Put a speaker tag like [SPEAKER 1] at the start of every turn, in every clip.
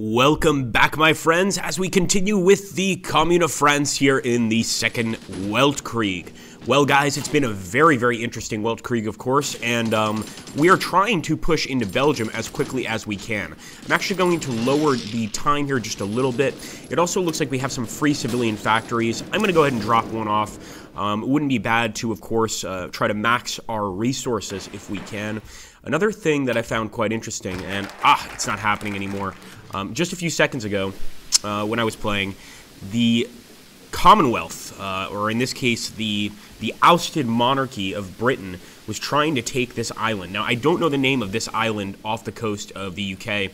[SPEAKER 1] Welcome back, my friends, as we continue with the Commune of France here in the Second Weltkrieg. Well, guys, it's been a very, very interesting Weltkrieg, of course, and we are trying to push into Belgium as quickly as we can. I'm actually going to lower the time here just a little bit. It also looks like we have some free civilian factories. I'm going to go ahead and drop one off. It wouldn't be bad to, of course, try to max our resources if we can. Another thing that I found quite interesting, and it's not happening anymore. Just a few seconds ago, when I was playing, the Commonwealth, or in this case, the ousted monarchy of Britain, was trying to take this island. Now, I don't know the name of this island off the coast of the UK,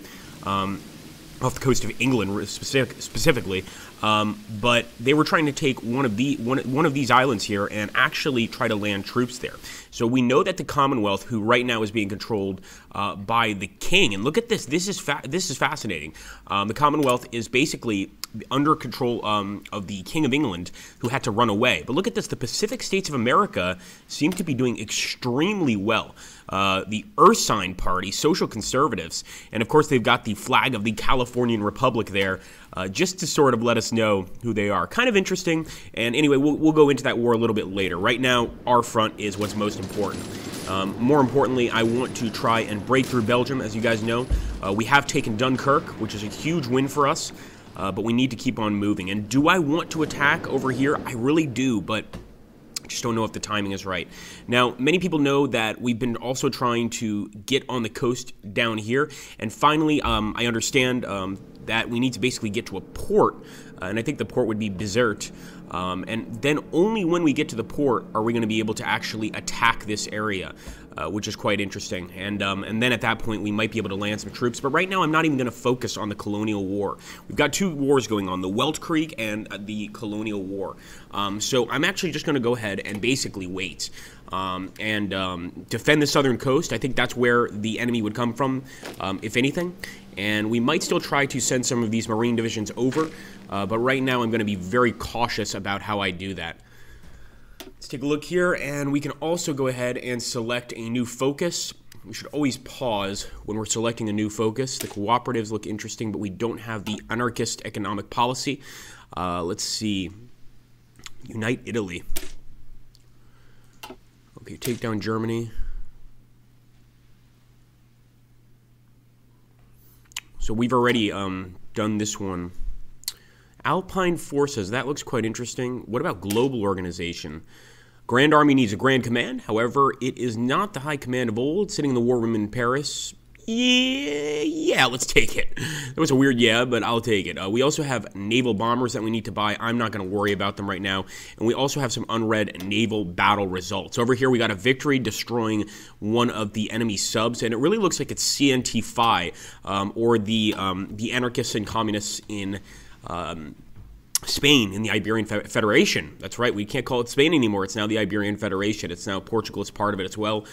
[SPEAKER 1] off the coast of England specifically, but they were trying to take one of these islands here and actually try to land troops there. So we know that the Commonwealth, who right now is being controlled by the king, and look at this. This is fascinating. The Commonwealth is basically under control of the King of England, who had to run away. But look at this. The Pacific States of America seem to be doing extremely well. The Ursine Party, social conservatives, and of course they've got the flag of the Californian Republic there, just to sort of let us know who they are. Kind of interesting, and anyway, we'll go into that war a little bit later. Right now, our front is what's most important. More importantly, I want to try and break through Belgium. As you guys know, we have taken Dunkirk, which is a huge win for us, but we need to keep on moving. And do I want to attack over here? I really do, but I just don't know if the timing is right. Now, many people know that we've been also trying to get on the coast down here, and finally, I understand that we need to basically get to a port, and I think the port would be Bizerte, and then only when we get to the port are we going to be able to actually attack this area, which is quite interesting, and then at that point we might be able to land some troops, but right now I'm not even going to focus on the colonial war. We've got two wars going on, the Weltkrieg and the colonial war, so I'm actually just going to go ahead and basically wait and defend the southern coast. I think that's where the enemy would come from, if anything. And we might still try to send some of these Marine divisions over, but right now I'm going to be very cautious about how I do that. Let's take a look here, and we can also go ahead and select a new focus. We should always pause when we're selecting a new focus. The cooperatives look interesting, but we don't have the anarchist economic policy. Let's see. Unite Italy. Okay, take down Germany. So we've already done this one. Alpine Forces, that looks quite interesting. What about Global Organization? Grand Army needs a Grand Command. However, it is not the High Command of old, sitting in the War Room in Paris. Yeah, let's take it. That was a weird yeah, but I'll take it. We also have naval bombers that we need to buy. I'm not going to worry about them right now. And we also have some unread naval battle results. Over here, we got a victory destroying one of the enemy subs, and it really looks like it's CNT-FI, or the anarchists and communists in Spain, in the Iberian Federation. That's right, we can't call it Spain anymore. It's now the Iberian Federation. It's now Portugal is part of it as well.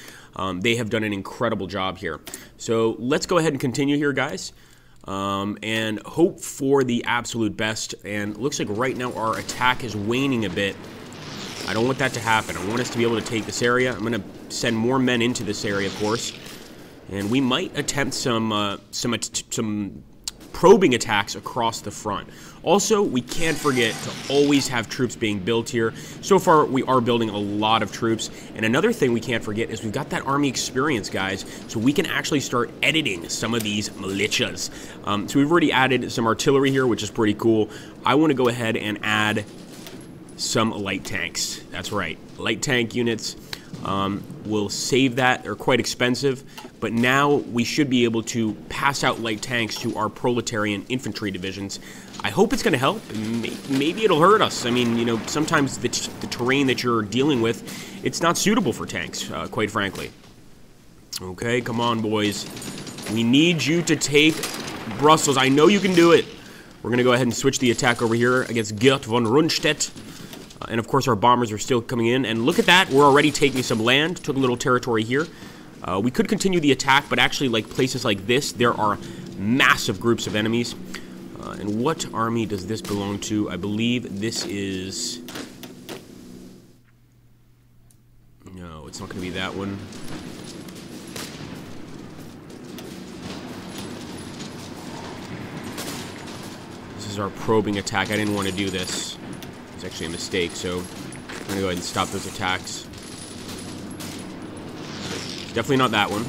[SPEAKER 1] They have done an incredible job here. So let's go ahead and continue here, guys, and hope for the absolute best. And it looks like right now our attack is waning a bit. I don't want that to happen. I want us to be able to take this area. I'm going to send more men into this area, of course, and we might attempt some probing attacks across the front. Also, we can't forget to always have troops being built here. So far, we are building a lot of troops. And another thing we can't forget is we've got that army experience, guys, so we can actually start editing some of these militias. So we've already added some artillery here, which is pretty cool. I want to go ahead and add some light tanks. That's right, light tank units. We'll save that. They're quite expensive, but now we should be able to pass out light tanks to our proletarian infantry divisions. I hope it's going to help. Maybe it'll hurt us. I mean, you know, sometimes the terrain that you're dealing with, it's not suitable for tanks, quite frankly. Okay, come on, boys. We need you to take Brussels. I know you can do it. We're going to go ahead and switch the attack over here against Gert von Rundstedt. And of course, our bombers are still coming in. And look at that. We're already taking some land. Took a little territory here. We could continue the attack, but actually, like places like this, there are massive groups of enemies. And what army does this belong to? I believe this is... No, it's not going to be that one. is our probing attack. I didn't want to do this. It's actually a mistake, so I'm going to go ahead and stop those attacks. Definitely not that one.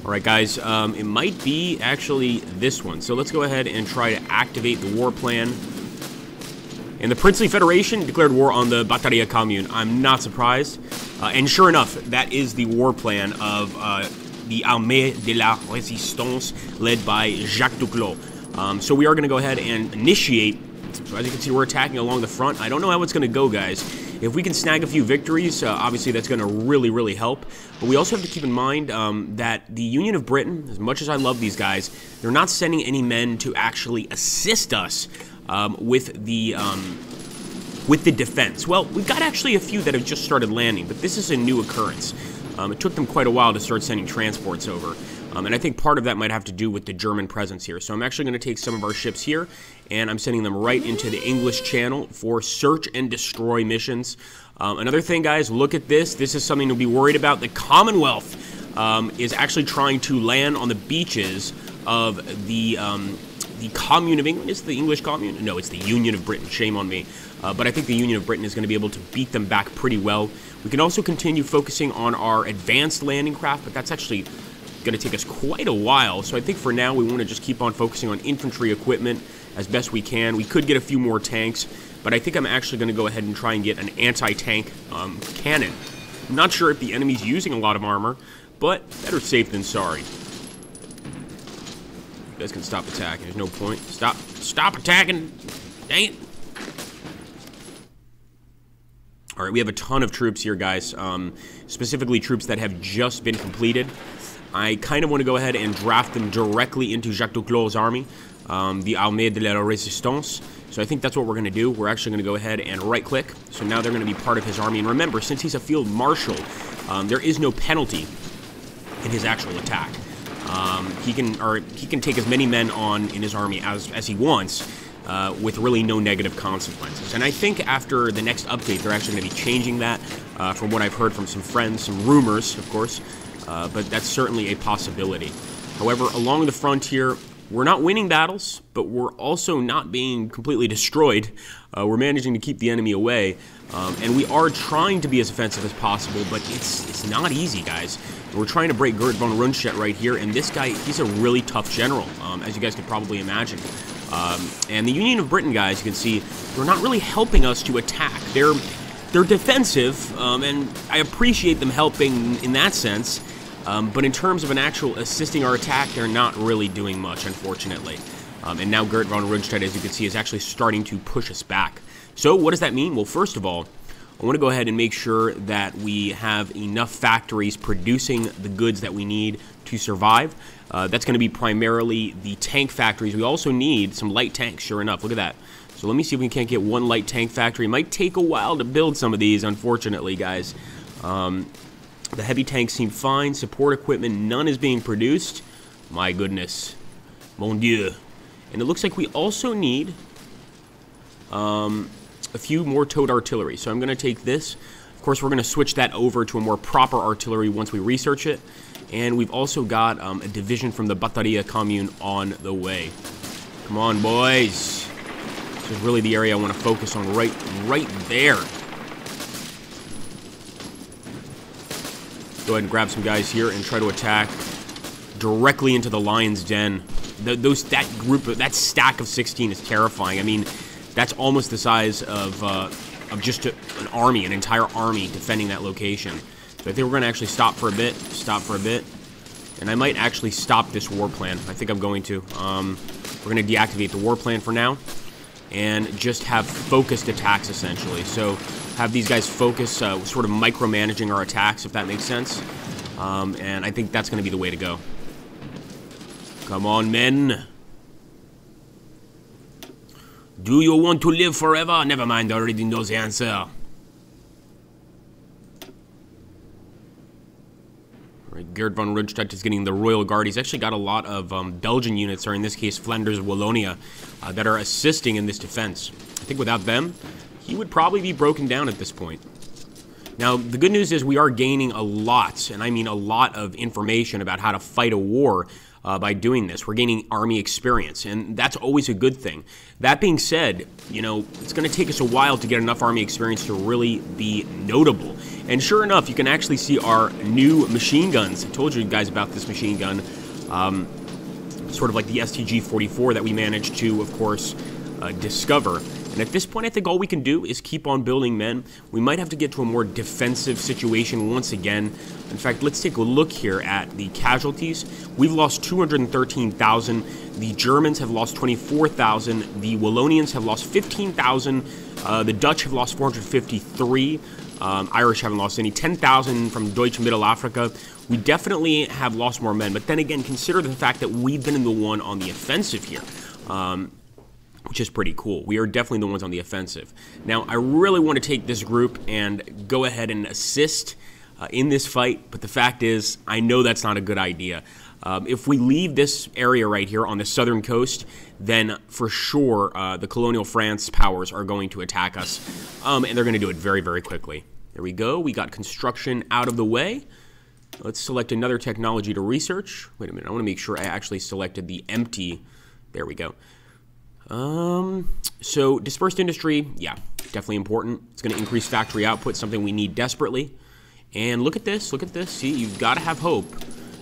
[SPEAKER 1] Alright guys, it might be actually this one. So let's go ahead and try to activate the war plan. And the Princely Federation declared war on the Batteria Commune. I'm not surprised. And sure enough, that is the war plan of the Armée de la Résistance, led by Jacques Duclos. So we are going to go ahead and initiate. So as you can see, we're attacking along the front. I don't know how it's going to go, guys. If we can snag a few victories, obviously that's going to really, really help. But we also have to keep in mind that the Union of Britain, as much as I love these guys, they're not sending any men to actually assist us with the defense. Well, we've got actually a few that have just started landing, but this is a new occurrence. It took them quite a while to start sending transports over. And I think part of that might have to do with the German presence here. So I'm actually going to take some of our ships here, and I'm sending them right into the English Channel for search and destroy missions. Another thing, guys, look at this. This is something to be worried about. The Commonwealth is actually trying to land on the beaches of the Commune of England. Is it the English Commune? No, it's the Union of Britain. Shame on me. But I think the Union of Britain is going to be able to beat them back pretty well. We can also continue focusing on our advanced landing craft, but that's actually going to take us quite a while. So I think for now we want to just keep on focusing on infantry equipment as best we can. We could get a few more tanks, but I think I'm actually going to go ahead and try and get an anti-tank cannon. I'm not sure if the enemy's using a lot of armor, but better safe than sorry. You guys can stop attacking. There's no point. Stop attacking. Dang it. All right, we have a ton of troops here, guys. Specifically troops that have just been completed. I kind of want to go ahead and draft them directly into Jacques Duclos' army, the Armée de la Résistance. So I think that's what we're going to do. We're actually going to go ahead and right-click. So now they're going to be part of his army. And remember, since he's a field marshal, there is no penalty in his actual attack. He can take as many men on in his army as he wants, with really no negative consequences. And I think after the next update, they're actually going to be changing that, from what I've heard from some friends, some rumors, of course. But that's certainly a possibility. However, along the frontier, we're not winning battles, but we're also not being completely destroyed. We're managing to keep the enemy away, and we are trying to be as offensive as possible, but it's not easy, guys. We're trying to break Gert von Rundstedt right here, and this guy, he's a really tough general, as you guys could probably imagine. And the Union of Britain, guys, you can see, they're not really helping us to attack. They're defensive, and I appreciate them helping in that sense. But in terms of an actual assisting our attack, they're not really doing much, unfortunately. And now Gert von Rundstedt, as you can see, is actually starting to push us back. So what does that mean? Well, first of all, I want to go ahead and make sure that we have enough factories producing the goods that we need to survive. That's going to be primarily the tank factories. We also need some light tanks, sure enough. Look at that. So let me see if we can't get one light tank factory. It might take a while to build some of these, unfortunately, guys. The heavy tanks seem fine. Support equipment, none is being produced. My goodness. Mon Dieu. And it looks like we also need a few more towed artillery. So I'm going to take this. Of course, we're going to switch that over to a more proper artillery once we research it. And we've also got a division from the Batteria Commune on the way. Come on, boys. This is really the area I want to focus on right there. Go ahead and grab some guys here and try to attack directly into the lion's den. That stack of 16 is terrifying. I mean, that's almost the size of just an army, an entire army defending that location. So I think we're going to actually stop for a bit, and I might actually stop this war plan. I think I'm going to. We're going to deactivate the war plan for now and just have focused attacks, essentially. So have these guys focus, sort of micromanaging our attacks, if that makes sense. And I think that's going to be the way to go. Come on, men. Do you want to live forever? Never mind, I already know the answer. Right, Gert von Rundstedt is getting the Royal Guard. He's actually got a lot of Belgian units, or in this case, Flanders Wallonia, that are assisting in this defense. I think without them, he would probably be broken down at this point. Now, the good news is we are gaining a lot, and I mean a lot of information about how to fight a war by doing this. We're gaining army experience, and that's always a good thing. That being said, you know, it's going to take us a while to get enough army experience to really be notable. And sure enough, you can actually see our new machine guns. I told you guys about this machine gun, sort of like the STG-44 that we managed to, of course, discover. And at this point, I think all we can do is keep on building men. We might have to get to a more defensive situation once again. In fact, let's take a look here at the casualties. We've lost 213,000. The Germans have lost 24,000. The Wallonians have lost 15,000. The Dutch have lost 453. Irish haven't lost any. 10,000 from Deutsche Mittelafrika. We definitely have lost more men. But then again, consider the fact that we've been the one on the offensive here. Which is pretty cool. We are definitely the ones on the offensive. Now, I really want to take this group and go ahead and assist in this fight, but the fact is, I know that's not a good idea. If we leave this area right here on the southern coast, then for sure the colonial France powers are going to attack us, and they're going to do it very, very quickly. There we go. We got construction out of the way. Let's select another technology to research. Wait a minute. I want to make sure I actually selected the empty. There we go. So dispersed industry, yeah, definitely important. It's going to increase factory output, something we need desperately. And look at this, see, you've got to have hope.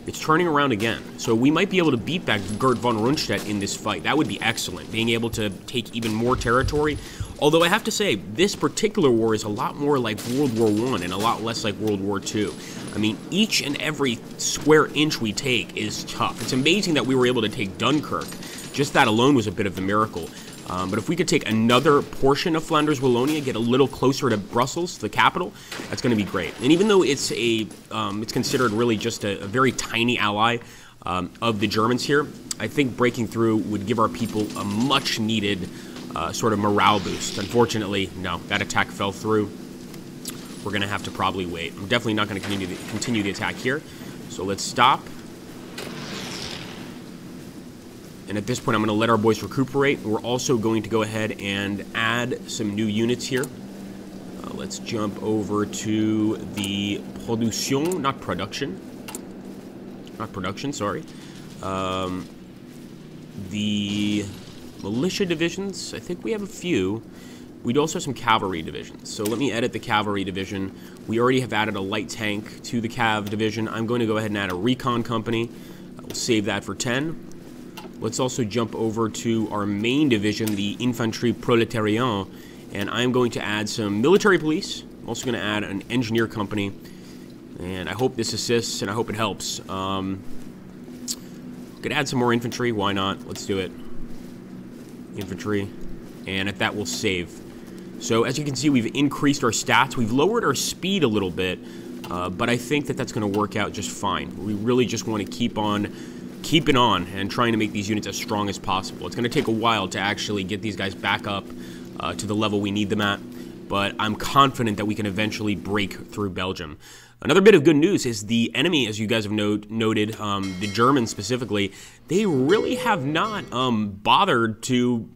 [SPEAKER 1] It's turning around again. So we might be able to beat back Gerd von Rundstedt in this fight. That would be excellent, being able to take even more territory. Although I have to say, this particular war is a lot more like World War I and a lot less like World War II. I mean, each and every square inch we take is tough. It's amazing that we were able to take Dunkirk. Just that alone was a bit of a miracle. But if we could take another portion of Flanders-Wallonia, get a little closer to Brussels, the capital, that's going to be great. And even though it's it's considered really just a very tiny ally of the Germans here, I think breaking through would give our people a much-needed sort of morale boost. Unfortunately, no, that attack fell through. We're going to have to probably wait. I'm definitely not going to continue the attack here. So let's stop. And at this point, I'm going to let our boys recuperate. We're also going to go ahead and add some new units here. Let's jump over to the production, not production. Not production, sorry. The militia divisions, I think we have a few. We'd also have some cavalry divisions. So let me edit the cavalry division. We already have added a light tank to the cav division. I'm going to go ahead and add a recon company. I'll save that for 10. Let's also jump over to our main division, the Infantry Proletariat, and I'm going to add some military police. I'm also going to add an engineer company, and I hope this assists, and I hope it helps. Could add some more infantry, why not? Let's do it. Infantry, and at that we'll save. So as you can see, we've increased our stats. We've lowered our speed a little bit, but I think that that's going to work out just fine. We really just want to keep it on and trying to make these units as strong as possible. It's going to take a while to actually get these guys back up to the level we need them at, but I'm confident that we can eventually break through Belgium. Another bit of good news is the enemy, as you guys have noted, the Germans specifically, they really have not bothered to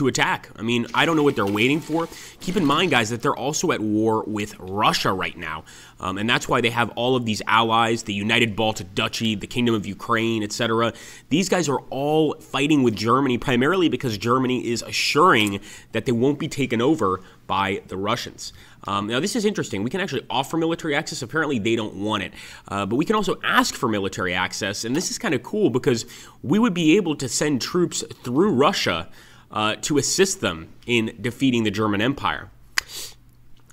[SPEAKER 1] attack. I mean, I don't know what they're waiting for. Keep in mind, guys, that they're also at war with Russia right now. And that's why they have all of these allies, the United Baltic Duchy, the Kingdom of Ukraine, etc. These guys are all fighting with Germany, primarily because Germany is assuring that they won't be taken over by the Russians. Now, this is interesting. We can actually offer military access. Apparently, they don't want it. But we can also ask for military access. And this is kind of cool because we would be able to send troops through Russia to assist them in defeating the German Empire.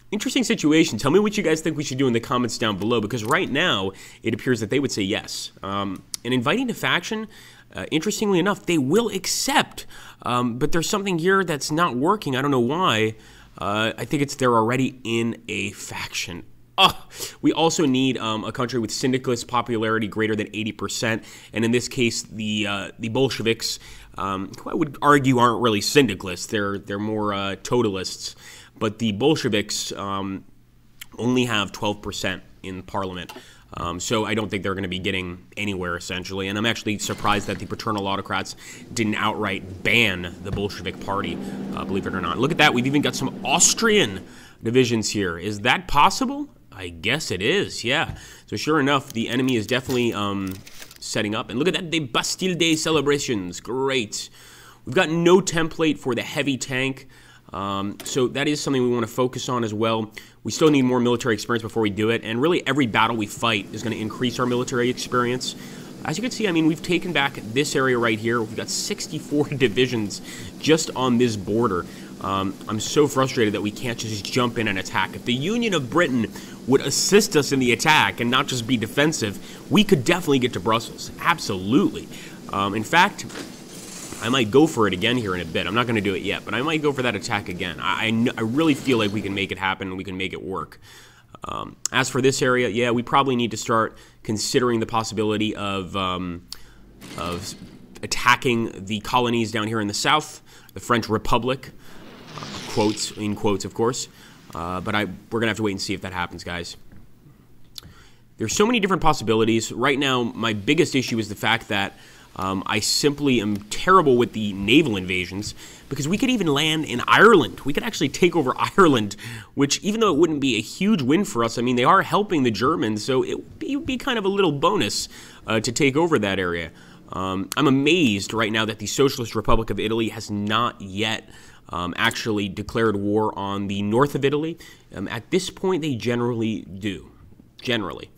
[SPEAKER 1] Interesting situation. Tell me what you guys think we should do in the comments down below, because right now it appears that they would say yes. And inviting to faction, interestingly enough, they will accept. But there's something here that's not working. I don't know why. I think it's they're already in a faction. Oh, we also need a country with syndicalist popularity greater than 80%, and in this case, the Bolsheviks, who I would argue aren't really syndicalists. They're more totalists, but the Bolsheviks only have 12% in parliament. So I don't think they're going to be getting anywhere, essentially. And I'm actually surprised that the paternal autocrats didn't outright ban the Bolshevik party, believe it or not. Look at that. We've even got some Austrian divisions here. Is that possible? I guess it is, yeah. So sure enough, the enemy is definitely setting up. And look at that, the Bastille Day celebrations. Great. We've got no template for the heavy tank. So that is something we want to focus on as well. We still need more military experience before we do it. And really, every battle we fight is going to increase our military experience. As you can see, I mean, we've taken back this area right here. We've got 64 divisions just on this border. I'm so frustrated that we can't just jump in and attack. If the Union of Britain would assist us in the attack and not just be defensive, we could definitely get to Brussels. Absolutely. In fact, I might go for it again here in a bit. I'm not going to do it yet, but I might go for that attack again. I really feel like we can make it happen and we can make it work. As for this area, yeah, we probably need to start considering the possibility of attacking the colonies down here in the south, the French Republic, quotes, in quotes, of course. But we're going to have to wait and see if that happens, guys. There's so many different possibilities. Right now, my biggest issue is the fact that I simply am terrible with the naval invasions, because we could even land in Ireland. We could actually take over Ireland, which, even though it wouldn't be a huge win for us, I mean, they are helping the Germans, so it would be kind of a little bonus to take over that area. I'm amazed right now that the Socialist Republic of Italy has not yet actually declared war on the north of Italy. At this point, they generally do. Generally.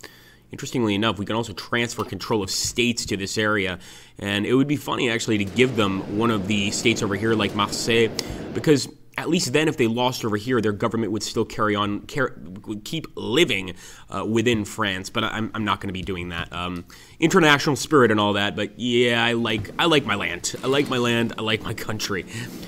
[SPEAKER 1] Interestingly enough, we can also transfer control of states to this area, and it would be funny actually to give them one of the states over here like Marseille, because at least then if they lost over here, their government would still would keep living within France, but I'm not going to be doing that. International spirit and all that, but yeah, I like my land. I like my land, I like my country.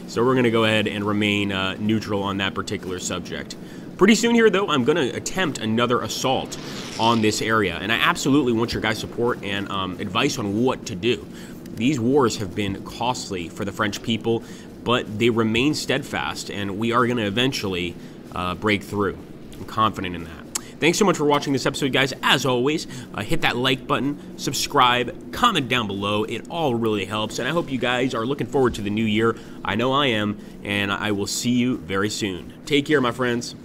[SPEAKER 1] So we're going to go ahead and remain neutral on that particular subject. Pretty soon here, though, I'm going to attempt another assault on this area, and I absolutely want your guys' support and advice on what to do. These wars have been costly for the French people, but they remain steadfast, and we are going to eventually break through. I'm confident in that. Thanks so much for watching this episode, guys. As always, hit that like button, subscribe, comment down below. It all really helps, and I hope you guys are looking forward to the new year. I know I am, and I will see you very soon. Take care, my friends.